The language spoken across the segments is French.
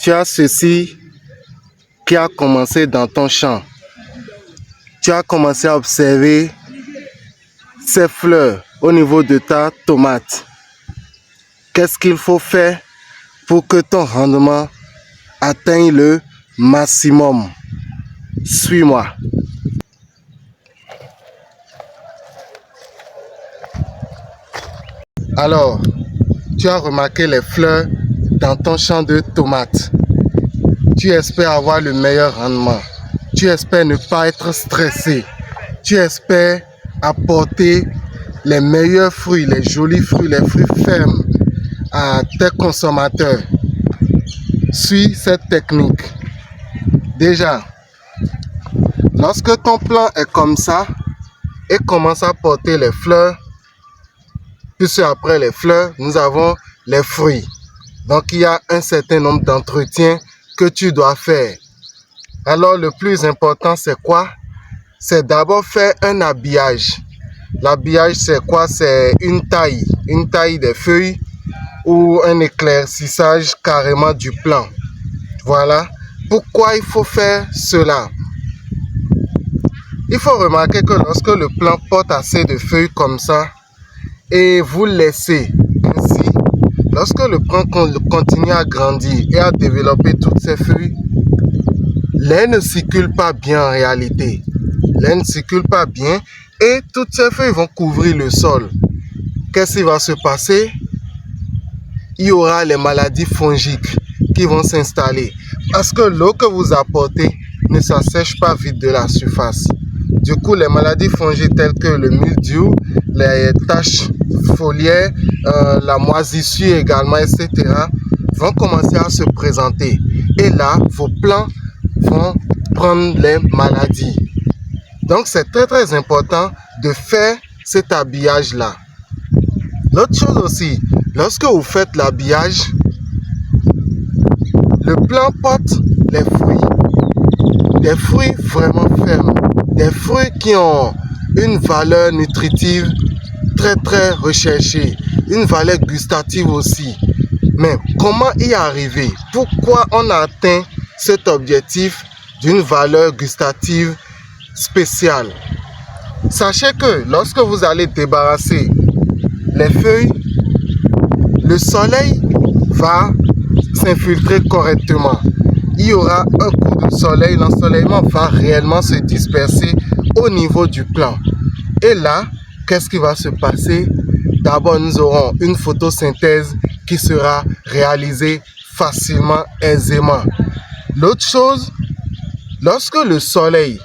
Tu as ceci qui a commencé dans ton champ. Tu as commencé à observer ces fleurs au niveau de ta tomate. Qu'est-ce qu'il faut faire pour que ton rendement atteigne le maximum? Suis-moi. Alors, tu as remarqué les fleurs dans ton champ de tomates. Tu espères avoir le meilleur rendement. Tu espères ne pas être stressé. Tu espères apporter les meilleurs fruits, les jolis fruits, les fruits fermes à tes consommateurs. Suis cette technique. Déjà, lorsque ton plant est comme ça et commence à porter les fleurs, puis après les fleurs, nous avons les fruits. Donc, il y a un certain nombre d'entretiens que tu dois faire. Alors, le plus important, c'est quoi? C'est d'abord faire un habillage. L'habillage, c'est quoi? C'est une taille des feuilles ou un éclaircissage carrément du plant. Voilà. Pourquoi il faut faire cela? Il faut remarquer que lorsque le plant porte assez de feuilles comme ça, et vous laissez ainsi, lorsque le plant continue à grandir et à développer toutes ces feuilles, l'air ne circule pas bien en réalité. L'air ne circule pas bien et toutes ces feuilles vont couvrir le sol. Qu'est-ce qui va se passer? Il y aura les maladies fongiques qui vont s'installer parce que l'eau que vous apportez ne s'assèche pas vite de la surface. Du coup, les maladies fongiques telles que le mildiou, les taches foliaires, la moisissure également, etc. vont commencer à se présenter. Et là, vos plants vont prendre les maladies. Donc, c'est très important de faire cet habillage-là. L'autre chose aussi, lorsque vous faites l'habillage, le plant porte les fruits. Des fruits vraiment fermes. Des fruits qui ont une valeur nutritive très recherchée. Une valeur gustative aussi. Mais comment y arriver? Pourquoi on a atteint cet objectif d'une valeur gustative spéciale? Sachez que lorsque vous allez débarrasser les feuilles, le soleil va s'infiltrer correctement. Il y aura un coup de soleil, l'ensoleillement va réellement se disperser au niveau du plant. Et là, qu'est-ce qui va se passer? D'abord, nous aurons une photosynthèse qui sera réalisée facilement, aisément. L'autre chose, lorsque le soleil,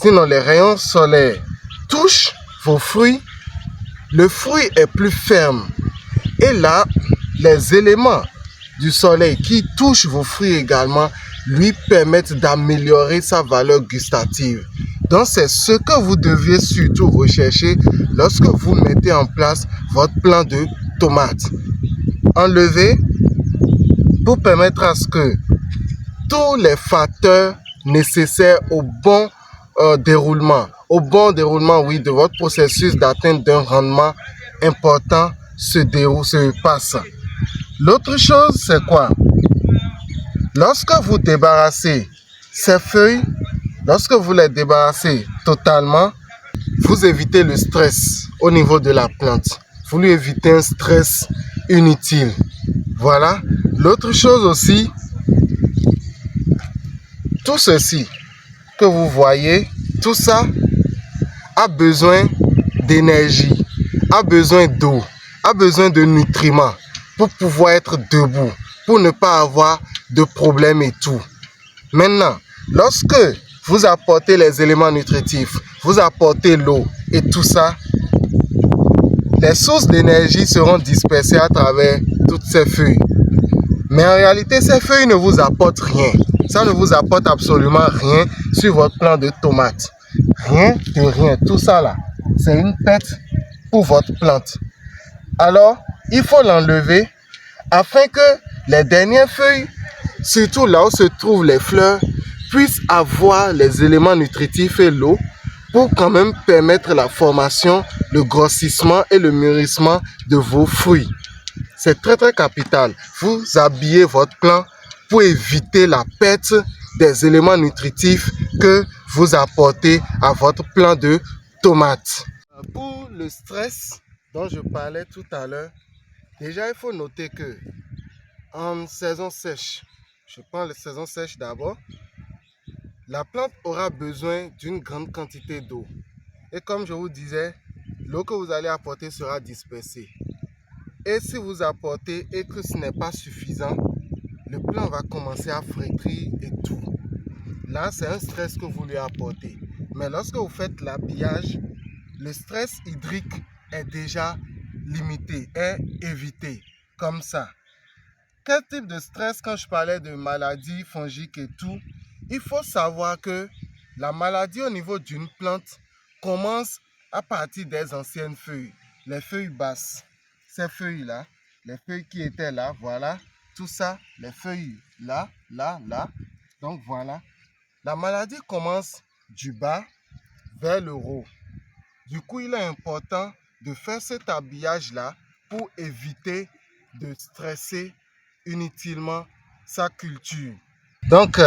sinon les rayons solaires, touchent vos fruits, le fruit est plus ferme. Et là, les éléments du soleil qui touchent vos fruits également lui permettent d'améliorer sa valeur gustative. Donc, c'est ce que vous deviez surtout rechercher lorsque vous mettez en place votre plant de tomates. Enlever pour permettre à ce que tous les facteurs nécessaires au bon déroulement, oui, de votre processus d'atteinte d'un rendement important se passe. L'autre chose, c'est quoi? Lorsque vous débarrassez ces feuilles, lorsque vous les débarrassez totalement, vous évitez le stress au niveau de la plante. Vous lui évitez un stress inutile. Voilà. L'autre chose aussi, tout ceci que vous voyez, tout ça a besoin d'énergie, a besoin d'eau, a besoin de nutriments pour pouvoir être debout, pour ne pas avoir de problème et tout. Maintenant, lorsque vous apportez les éléments nutritifs, vous apportez l'eau et tout ça, les sources d'énergie seront dispersées à travers toutes ces feuilles. Mais en réalité, ces feuilles ne vous apportent rien. Ça ne vous apporte absolument rien sur votre plant de tomates. Rien de rien. Tout ça là, c'est une perte pour votre plante. Alors, il faut l'enlever afin que les dernières feuilles, surtout là où se trouvent les fleurs, puissent avoir les éléments nutritifs et l'eau pour quand même permettre la formation, le grossissement et le mûrissement de vos fruits. C'est très capital. Vous habillez votre plant pour éviter la perte des éléments nutritifs que vous apportez à votre plant de tomates. Pour le stress dont je parlais tout à l'heure, déjà il faut noter que en saison sèche, je prends la saison sèche d'abord, la plante aura besoin d'une grande quantité d'eau. Et comme je vous disais, l'eau que vous allez apporter sera dispersée. Et si vous apportez et que ce n'est pas suffisant, le plant va commencer à flétrir et tout. Là, c'est un stress que vous lui apportez. Mais lorsque vous faites l'habillage, le stress hydrique est déjà limité, est évité, comme ça. Quel type de stress, quand je parlais de maladies fongiques et tout, il faut savoir que la maladie au niveau d'une plante commence à partir des anciennes feuilles, les feuilles basses. Ces feuilles-là, les feuilles qui étaient là, voilà, tout ça, les feuilles là, là, là. Donc voilà, la maladie commence du bas vers le haut. Du coup, il est important de faire cet habillage-là pour éviter de stresser inutilement sa culture. Donc,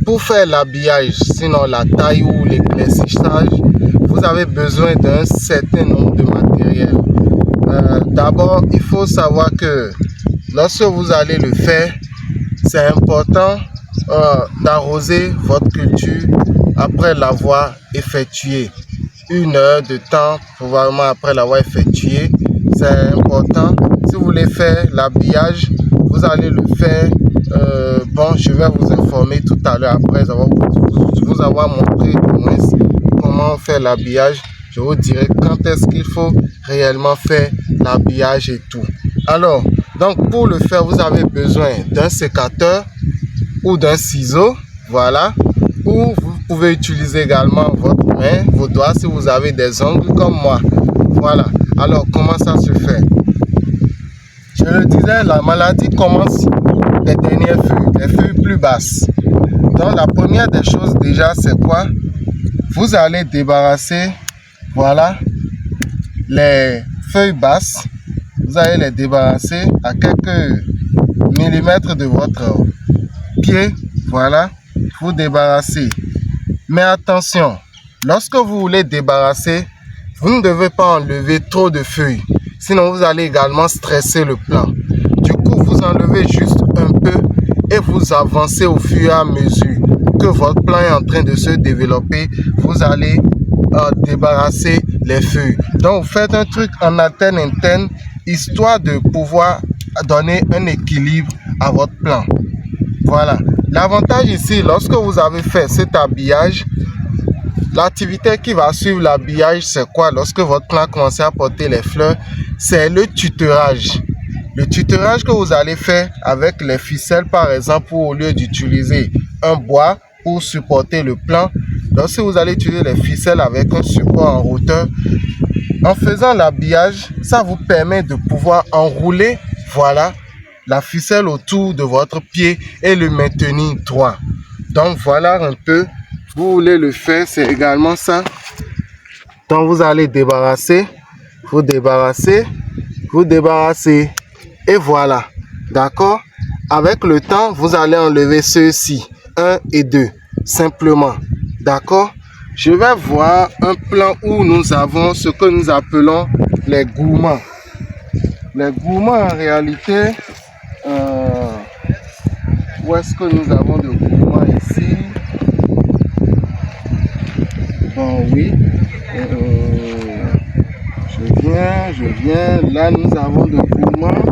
pour faire l'habillage, sinon la taille ou l'éclaircissage, vous avez besoin d'un certain nombre de matériel. D'abord, il faut savoir que lorsque vous allez le faire, c'est important d'arroser votre culture après l'avoir effectué. 1 heure de temps, probablement après l'avoir effectué. C'est important. Si vous voulez faire l'habillage, vous allez le faire. Bon, je vais vous informer tout à l'heure après vous avoir montré au moins comment on fait l'habillage. Je vous dirai quand est-ce qu'il faut réellement faire l'habillage et tout. Alors, donc pour le faire, vous avez besoin d'un sécateur ou d'un ciseau, voilà. Ou vous pouvez utiliser également votre main, vos doigts si vous avez des ongles comme moi. Voilà. Alors, comment ça se fait? Je le disais, la maladie commence des dernières feuilles, les feuilles plus basses. Donc, la première des choses déjà, c'est quoi? Vous allez débarrasser, voilà, les feuilles basses. Vous allez les débarrasser à quelques millimètres de votre pied. Voilà, vous débarrassez. Mais attention, lorsque vous voulez débarrasser, vous ne devez pas enlever trop de feuilles. Sinon, vous allez également stresser le plant. Du coup, vous enlevez juste un peu et vous avancez au fur et à mesure que votre plant est en train de se développer. Vous allez débarrasser les feuilles. Donc, vous faites un truc en alterne interne, histoire de pouvoir donner un équilibre à votre plant. Voilà. L'avantage ici, lorsque vous avez fait cet habillage, l'activité qui va suivre l'habillage, c'est quoi? Lorsque votre plant commence à porter les fleurs, c'est le tutorage. Le tutorage que vous allez faire avec les ficelles, par exemple, au lieu d'utiliser un bois pour supporter le plant, lorsque vous allez utiliser les ficelles avec un support en hauteur, en faisant l'habillage, ça vous permet de pouvoir enrouler, voilà, la ficelle autour de votre pied et le maintenir droit. Donc voilà un peu, vous voulez le faire, c'est également ça. Donc vous allez débarrasser, vous débarrassez, vous débarrassez et voilà, d'accord. Avec le temps, vous allez enlever ceux-ci, 1 et 2, simplement, d'accord. Je vais voir un plan où nous avons ce que nous appelons les gourmands. Les gourmands en réalité, où est-ce que nous avons de gourmands ici? Bon oui, je viens, là nous avons de gourmands.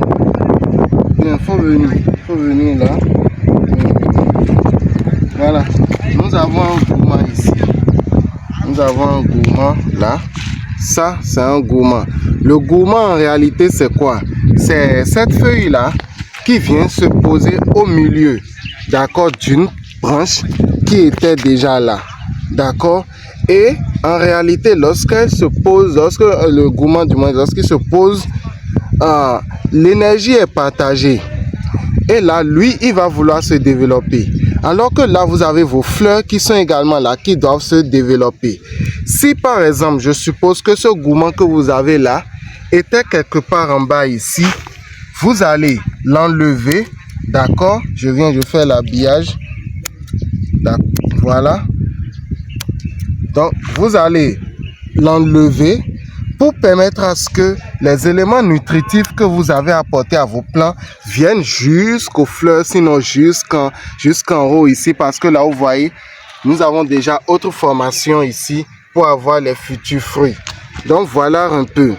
Il faut venir là. Voilà, nous avons un gourmand ici. Nous avons un gourmand là. Ça, c'est un gourmand. Le gourmand en réalité, c'est quoi? C'est cette feuille là qui vient se poser au milieu, d'accord, d'une branche qui était déjà là, d'accord. Et en réalité, lorsqu'elle se pose, lorsque le gourmand du moins, lorsqu'il se pose, l'énergie est partagée. Et là, lui, il va vouloir se développer. Alors que là, vous avez vos fleurs qui sont également là, qui doivent se développer. Si par exemple, je suppose que ce gourmand que vous avez là était quelque part en bas ici, vous allez l'enlever D'accord, je fais l'habillage. Voilà. Donc, vous allez l'enlever pour permettre à ce que les éléments nutritifs que vous avez apportés à vos plants viennent jusqu'aux fleurs, sinon jusqu'en haut ici, parce que là, vous voyez, nous avons déjà autre formation ici pour avoir les futurs fruits. Donc, voilà un peu.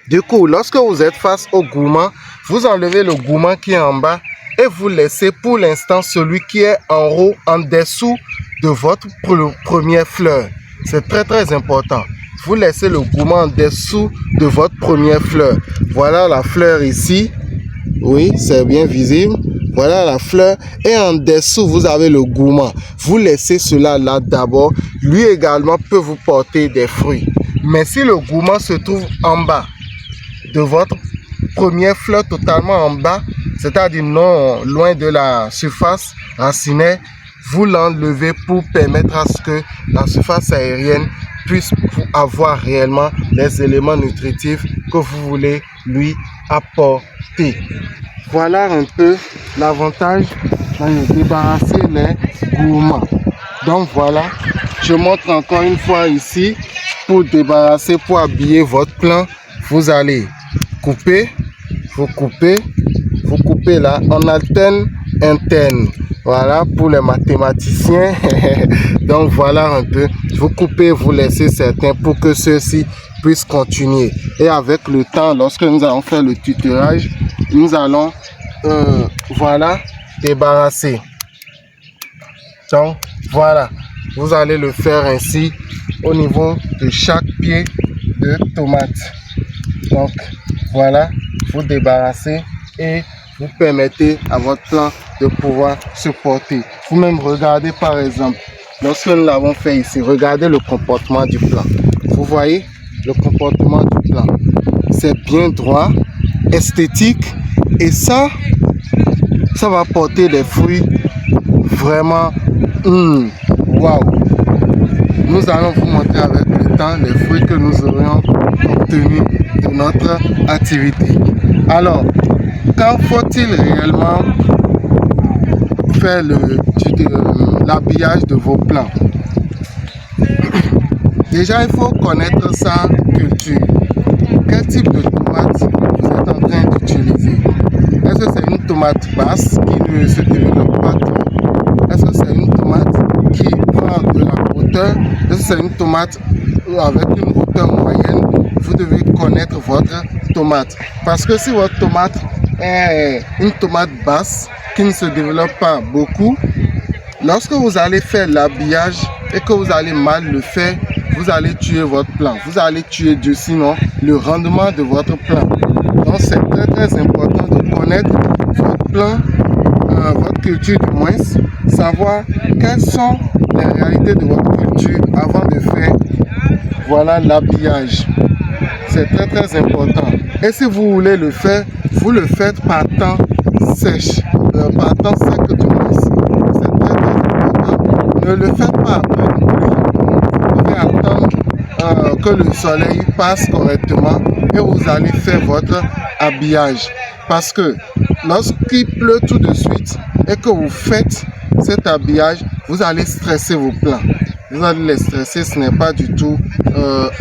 Du coup, lorsque vous êtes face au gourmand, vous enlevez le gourmand qui est en bas et vous laissez pour l'instant celui qui est en haut, en dessous de votre première fleur. C'est très très important. Vous laissez le gourmand en dessous de votre première fleur. Voilà la fleur ici. Oui, c'est bien visible. Voilà la fleur. Et en dessous, vous avez le gourmand. Vous laissez cela là d'abord. Lui également peut vous porter des fruits. Mais si le gourmand se trouve en bas de votre première fleur, totalement en bas, c'est-à-dire non loin de la surface racinaire, vous l'enlevez pour permettre à ce que la surface aérienne puisse avoir réellement les éléments nutritifs que vous voulez lui apporter. Voilà un peu l'avantage de débarrasser les gourmands. Donc voilà, je montre encore une fois ici, pour débarrasser, pour habiller votre plant, vous allez couper, vous coupez là, en alterne interne. Voilà pour les mathématiciens. Donc voilà un peu, vous coupez, vous laissez certains pour que ceux-ci puissent continuer. Et avec le temps, lorsque nous allons faire le tutorage, nous allons voilà, débarrasser. Donc voilà, vous allez le faire ainsi au niveau de chaque pied de tomate. Donc voilà, vous débarrassez et vous permettez à votre plant de pouvoir se porter. Vous-même regardez par exemple, lorsque nous l'avons fait ici, regardez le comportement du plant. Vous voyez le comportement du plant. C'est bien droit, esthétique, et ça va porter des fruits vraiment waouh. Nous allons vous montrer avec le temps les fruits que nous aurions obtenus de notre activité. Alors, quand faut-il réellement faire l'habillage de vos plants? Déjà, il faut connaître sa culture. Quel type de tomate vous êtes en train d'utiliser? Est-ce que c'est une tomate basse qui ne se développe pas trop? Est-ce que c'est une tomate qui prend de la hauteur? Est-ce que c'est une tomate avec une hauteur moyenne? Vous devez connaître votre tomate. Parce que si votre tomate est une tomate basse qui ne se développe pas beaucoup, lorsque vous allez faire l'habillage et que vous allez mal le faire, vous allez tuer votre plant. Vous allez tuer sinon le rendement de votre plant. Donc c'est très très important de connaître votre plant, votre culture du moins, savoir quelles sont les réalités de votre culture avant de faire voilà l'habillage. C'est très très important. Et si vous voulez le faire, vous le faites par temps sèche, par temps sec du moins. C'est très très important. Ne le faites pas après une pluie. Vous devez attendre que le soleil passe correctement et vous allez faire votre habillage. Parce que lorsqu'il pleut tout de suite et que vous faites cet habillage, vous allez stresser vos plants. Vous allez les stresser, ce n'est pas du tout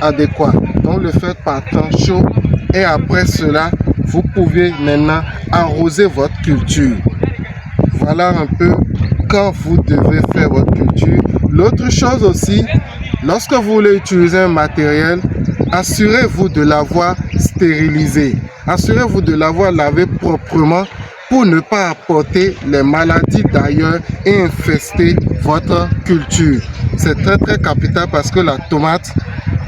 adéquat. Donc le faites par temps chaud et après cela, vous pouvez maintenant arroser votre culture. Voilà un peu quand vous devez faire votre culture. L'autre chose aussi, lorsque vous voulez utiliser un matériel, assurez-vous de l'avoir stérilisé. Assurez-vous de l'avoir lavé proprement pour ne pas apporter les maladies d'ailleurs et infester votre culture. C'est très très capital parce que la tomate,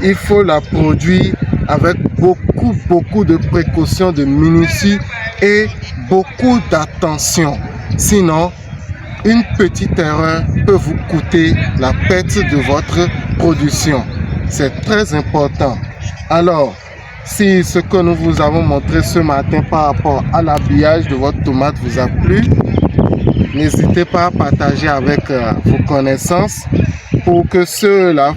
il faut la produire avec beaucoup de précautions, de minutie et beaucoup d'attention. Sinon, une petite erreur peut vous coûter la perte de votre production. C'est très important. Alors, si ce que nous vous avons montré ce matin par rapport à l'habillage de votre tomate vous a plu, n'hésitez pas à partager avec vos connaissances pour que celles-là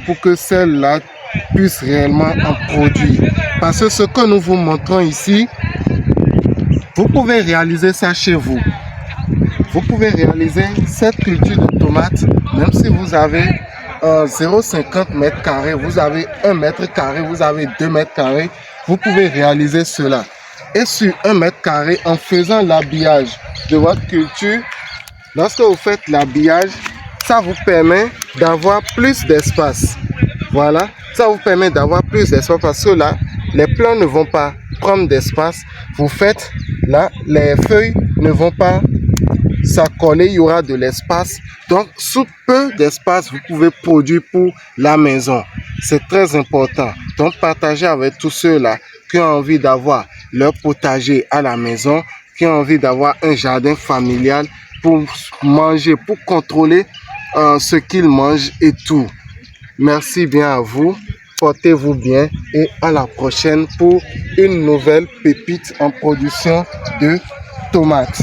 puissent réellement en produire. Parce que ce que nous vous montrons ici, vous pouvez réaliser ça chez vous. vous pouvez réaliser cette culture de tomates, même si vous avez 0,50 mètres carrés, vous avez 1 mètre carré, vous avez 2 mètres carrés, vous pouvez réaliser cela. Et sur 1 mètre carré, en faisant l'habillage de votre culture, lorsque vous faites l'habillage, ça vous permet d'avoir plus d'espace. Voilà, ça vous permet d'avoir plus d'espace parce que là, les plants ne vont pas prendre d'espace. Vous faites là, les feuilles ne vont pas s'accoler, il y aura de l'espace. Donc, sous peu d'espace, vous pouvez produire pour la maison. C'est très important. Donc, partagez avec tous ceux-là qui ont envie d'avoir leur potager à la maison, qui ont envie d'avoir un jardin familial pour manger, pour contrôler ce qu'ils mangent et tout. Merci bien à vous. Portez-vous bien et à la prochaine pour une nouvelle pépite en production de tomates.